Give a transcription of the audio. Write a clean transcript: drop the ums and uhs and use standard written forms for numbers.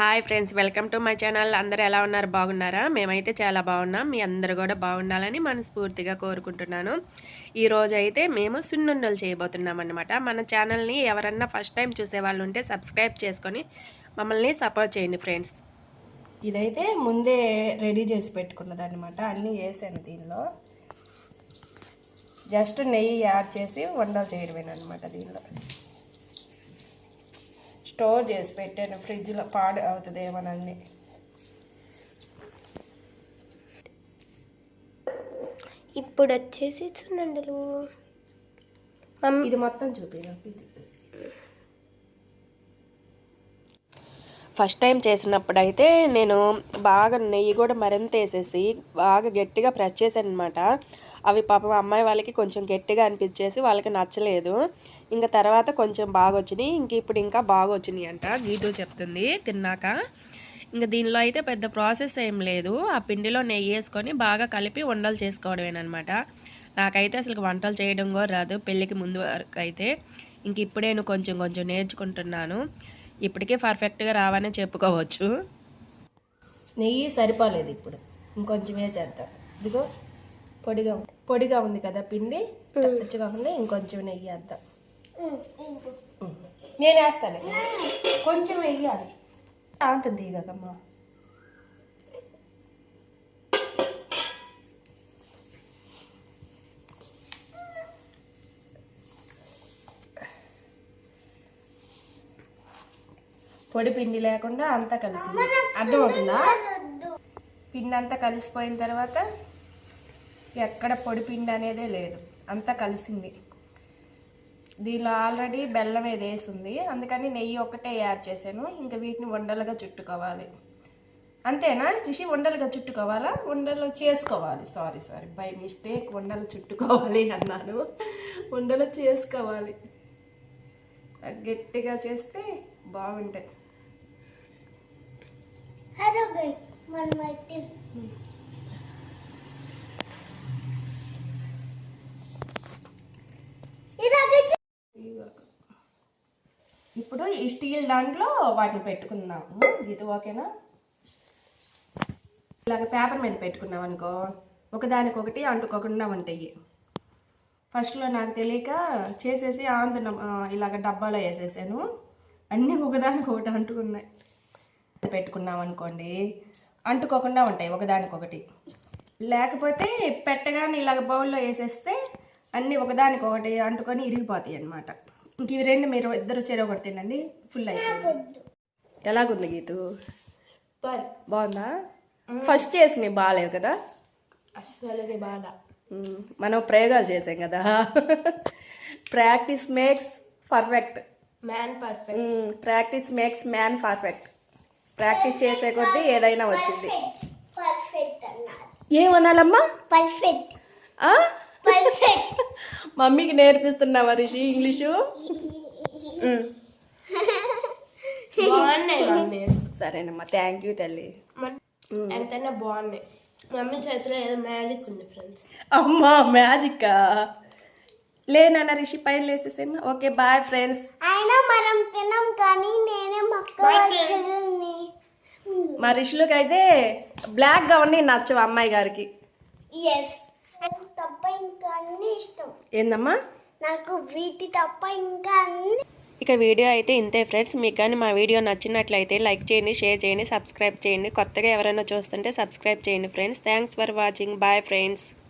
Hi friends, welcome to my channel. అందరూ ఎలా ఉన్నారు? బాగున్నారా? మేమైతే చాలా బాగున్నాం. మీ అందరూ కూడా బాగుండాలని మనస్ఫూర్తిగా కోరుకుంటున్నాను. ఈరోజు అయితే మేము సున్నుండలు చేయబోతున్నాం అన్నమాట. మన ఛానల్ని ఎవరన్నా ఫస్ట్ టైం చూసేవాళ్ళు ఉంటే సబ్స్క్రైబ్ చేసుకొని మమ్మల్ని సపోర్ట్ చేయండి ఫ్రెండ్స్. ఇదైతే ముందే రెడీ చేసి పెట్టుకున్నది అనమాట. అన్నీ వేసాను దీనిలో. జస్ట్ నెయ్యి యాడ్ చేసి వండలు చేయడమేనమాట. దీనిలో స్టోర్ చేసి పెట్టాను, ఫ్రిడ్జ్లో పాడు అవుతుందేమోనని. ఇప్పుడు వచ్చేసి సున్నుండలు ఇది మొత్తం చూపించాను. ఇది ఫస్ట్ టైం చేసినప్పుడు అయితే నేను బాగా నెయ్యి కూడా మరింత వేసేసి బాగా గట్టిగా ప్రెస్ చేశాను అనమాట. అవి పాపం అమ్మాయి వాళ్ళకి కొంచెం గట్టిగా అనిపించేసి వాళ్ళకి నచ్చలేదు. ఇంకా తర్వాత కొంచెం బాగా వచ్చినాయి. ఇప్పుడు ఇంకా బాగా వచ్చినాయి అంట గీతూ చెప్తుంది తిన్నాక. ఇంకా దీనిలో అయితే పెద్ద ప్రాసెస్ ఏం లేదు. ఆ పిండిలో నెయ్యి వేసుకొని బాగా కలిపి వంటలు చేసుకోవడమేనమాట. నాకైతే అసలు వంటలు చేయడం కూడా రాదు పెళ్ళికి ముందు వరకు అయితే. ఇప్పుడే నేను కొంచెం కొంచెం నేర్చుకుంటున్నాను. ఇప్పటికే పర్ఫెక్ట్గా రావనే చెప్పుకోవచ్చు. నెయ్యి సరిపోలేదు, ఇప్పుడు ఇంకొంచెం వేసేద్దాం. ఇదిగో పొడిగా ఉంది కదా పిండి, కాకుండా ఇంకొంచెం నెయ్యి వేద్దాం. నేను వేస్తాను, కొంచెం వేయాలి. అంత దిగకమ్మా. పొడి పిండి లేకుండా అంతా కలిసింది, అర్థమవుతుందా? పిండి అంతా కలిసిపోయిన తర్వాత ఎక్కడ పొడి పిండి అనేదే లేదు, అంతా కలిసింది. దీనిలో ఆల్రెడీ బెల్లం ఏది వేసింది, అందుకని నెయ్యి ఒక్కటే యాడ్ చేశాను. ఇంకా వీటిని వండలుగా చుట్టుకోవాలి. అంతేనా రిషి? వండలుగా చుట్టుకోవాలా? వండలు చేసుకోవాలి. సారీ బై మిస్టేక్ వండలు చుట్టుకోవాలి అన్నాను. వండలు చేసుకోవాలి. గట్టిగా చేస్తే బాగుంటాయి. ఇప్పుడు ఈ స్టీల్ దాంట్లో వాటిని పెట్టుకుందాము. ఇది ఓకేనా? ఇలాగ పేపర్ మీద పెట్టుకున్నాం అనుకో, ఒకదానికొకటి అంటుకోకుండా ఉంటాయి. ఫస్ట్లో నాకు తెలియక చేసేసి ఆంధ్ర ఇలాగ డబ్బాలో వేసేసాను. అన్నీ ఒకదానికొకటి అంటుకున్నాయి. పెట్టుకున్నాం అనుకోండి, అంటుకోకుండా ఉంటాయి ఒకదానికొకటి. లేకపోతే పెట్టగానే ఇలాగ బౌల్లో వేసేస్తే అన్నీ ఒకదానికొకటి అంటుకొని ఇరిగిపోతాయి అన్నమాట. ఇంక ఇవి రెండు మీరు ఇద్దరు చెరొకటి తినండి, ఫుల్ అయిపోయింది. ఎలాగుంది గీతు? బాగుందా? ఫస్ట్ చేసినవి బాగాలేవు కదా? అసలు బాగా మనం ప్రయోగాలు చేసాం కదా. Practice makes perfect, practice makes man perfect. Practice చేసే కొద్దీ ఏదైనా వచ్చింది. ఏమనాలమ్మా? పర్ఫెక్ట్. మమ్మీకి నేర్పిస్తున్నావా రిషి ఇంగ్లీషు? సరేనమ్మా, థ్యాంక్ యూ తల్లి. ఎంతైనా బాగున్నాయి. మమ్మీ చేతిలో ఏదో మ్యాజిక్ ఉంది ఫ్రెండ్స్. అమ్మా మ్యాజిక్కా? లేనన్న రిషి పైన లేసేసేమా. Okay bye friends. అయినా మనం తిన్నాం కానీ నేనే మా రిషులకి అయితే బ్లాక్గా ఉన్నాయి నచ్చవు అమ్మాయి గారికి. తప్ప ఇంకా అన్ని ఇష్టం. ఏందమ్మా? నాకు వీటి తప్ప ఇంకా అన్ని. ఇక వీడియో అయితే ఇంతే ఫ్రెండ్స్. మీకు కానీ మా వీడియో నచ్చినట్లయితే లైక్ చేయండి, షేర్ చేయండి, సబ్స్క్రైబ్ చేయండి. కొత్తగా ఎవరైనా చూస్తుంటే సబ్స్క్రైబ్ చేయండి friends. Thanks for watching. Bye friends.